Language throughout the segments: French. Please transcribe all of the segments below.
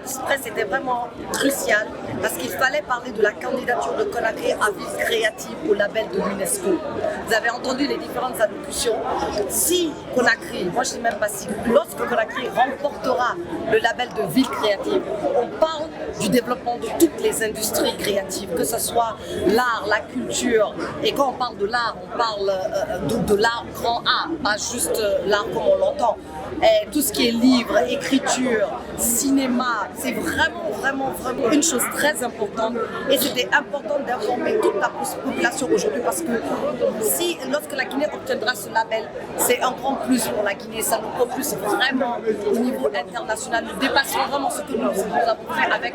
Express était vraiment crucial parce qu'il fallait parler de la candidature de Conakry à ville créative au label de l'UNESCO. Vous avez entendu les différentes allocutions. Si Conakry, moi je ne sais même pas si, lorsque Conakry remportera le label de ville créative, on parle du développement de toutes les industries créatives, que ce soit l'art, la culture, et quand on parle de l'art, on parle de l'art grand A, pas juste l'art comme on l'entend. Et tout ce qui est livre, écriture, cinéma, c'est vraiment une chose très importante. Et c'était important d'informer toute la population aujourd'hui parce que lorsque la Guinée obtiendra ce label, c'est un grand plus pour la Guinée. Ça nous propulse vraiment au niveau international. Nous dépassons vraiment ce que nous avons fait avec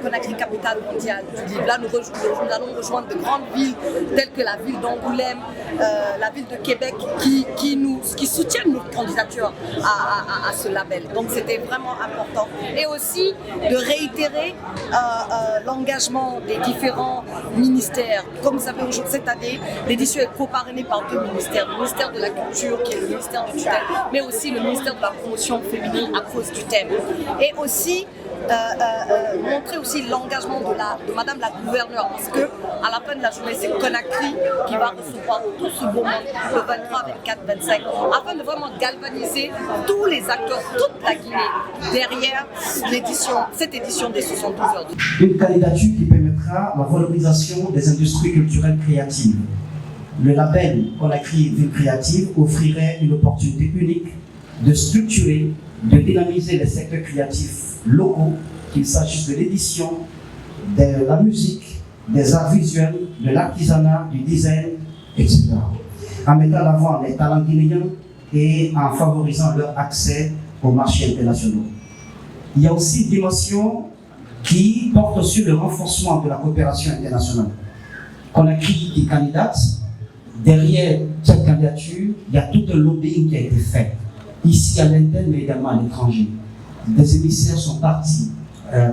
Conakry, capitale mondiale du livre. Là, nous allons rejoindre de grandes villes telles que la ville d'Angoulême, la ville de Québec qui soutiennent notre candidature à ce label. Donc c'était vraiment important. Et aussi de réitérer l'engagement des différents ministères. Comme vous savez, aujourd'hui, cette année, l'édition est co-parrainée par 2 ministères. Le ministère de la Culture, qui est le ministère de tutelle, mais aussi le ministère de la Promotion féminine à cause du thème. Et aussi montrer aussi l'engagement de Madame la gouverneure, parce que à la fin de la journée, c'est Conakry qui va recevoir tout ce beau monde le 23, 24, 25, afin de vraiment galvaniser tous les acteurs, toute la Guinée, derrière cette édition des 72 heures. Une candidature qui permettra la valorisation des industries culturelles créatives. Le label Conakry Ville Créative offrirait une opportunité unique de structurer, de dynamiser les secteurs créatifs locaux, qu'il s'agisse de l'édition, de la musique, des arts visuels, de l'artisanat, du design, etc. En mettant en avant les talents guinéens et en favorisant leur accès aux marchés internationaux. Il y a aussi une dimension qui porte sur le renforcement de la coopération internationale. Conakry est candidate. Derrière cette candidature, il y a tout un lobbying qui a été fait, ici à l'interne, mais également à l'étranger. Des émissaires sont partis,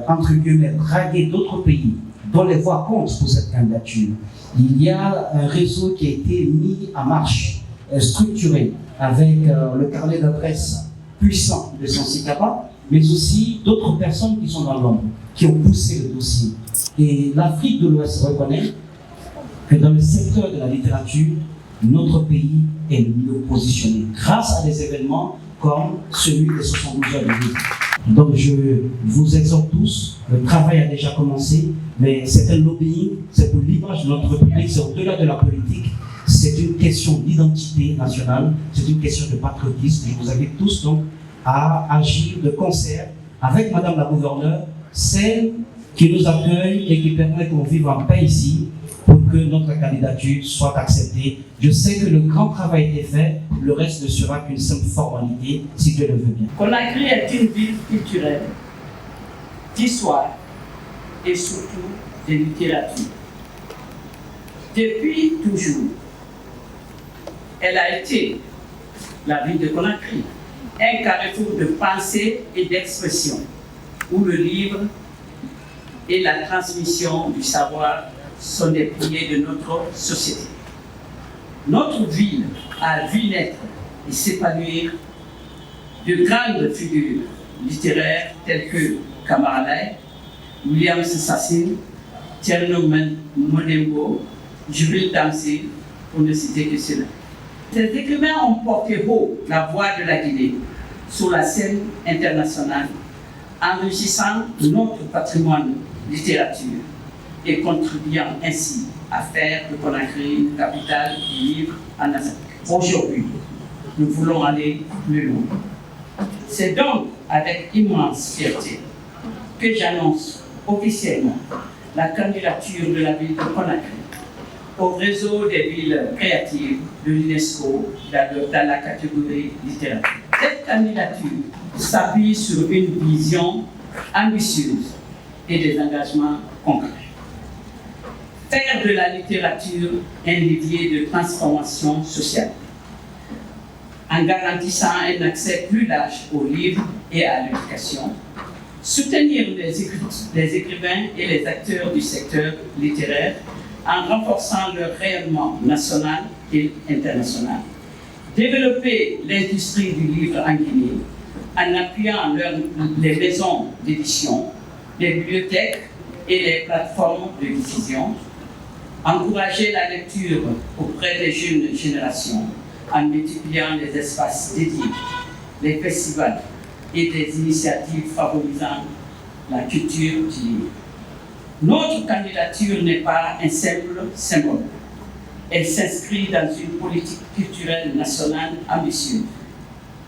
entre guillemets, draguer d'autres pays, dont les voix comptent pour cette candidature. Il y a un réseau qui a été mis en marche, structuré, avec le carnet d'adresses puissant de Sansikaba, mais aussi d'autres personnes qui sont dans l'ombre, qui ont poussé le dossier. Et l'Afrique de l'Ouest reconnaît que dans le secteur de la littérature, notre pays est le mieux positionné, grâce à des événements comme celui des 72 heures de vie. Donc je vous exhorte tous, le travail a déjà commencé, mais c'est un lobbying, c'est pour l'image de notre République, c'est au-delà de la politique, c'est une question d'identité nationale, c'est une question de patriotisme. Je vous invite tous donc à agir de concert avec Madame la gouverneure, celle qui nous accueille et qui permet qu'on vive en paix ici, pour que notre candidature soit acceptée. Je sais que le grand travail a été fait, le reste ne sera qu'une simple formalité, si Dieu le veut bien. Conakry est une ville culturelle, d'histoire et surtout de littérature. Depuis toujours, elle a été, la ville de Conakry, un carrefour de pensée et d'expression, où le livre et la transmission du savoir sont des piliers de notre société. Notre ville a vu naître et s'épanouir de grandes figures littéraires telles que Kamara Laye, William Sassine, Thierno Monembo, Djibril Tamsir, pour ne citer que cela. Ces écrivains ont porté haut la voix de la Guinée sur la scène internationale, enrichissant notre patrimoine littérature et contribuant ainsi à faire de Conakry une capitale du livre en Afrique. Aujourd'hui, nous voulons aller plus loin. C'est donc avec immense fierté que j'annonce officiellement la candidature de la ville de Conakry au réseau des villes créatives de l'UNESCO dans la catégorie littérature. Cette candidature s'appuie sur une vision ambitieuse et des engagements concrets. Faire de la littérature un levier de transformation sociale, en garantissant un accès plus large aux livres et à l'éducation, soutenir les écrivains et les acteurs du secteur littéraire en renforçant leur rayonnement national et international, développer l'industrie du livre en Guinée en appuyant les maisons d'édition, les bibliothèques et les plateformes de diffusion, encourager la lecture auprès des jeunes générations en multipliant les espaces dédiés, les festivals et des initiatives favorisant la culture du livre. Notre candidature n'est pas un simple symbole. Elle s'inscrit dans une politique culturelle nationale ambitieuse.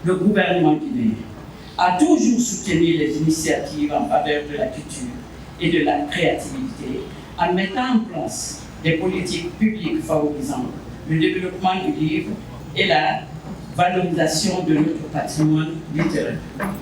Le gouvernement guinéen a toujours soutenu les initiatives en faveur de la culture et de la créativité en mettant en place des politiques publiques favorisant le développement du livre et la valorisation de notre patrimoine littéraire.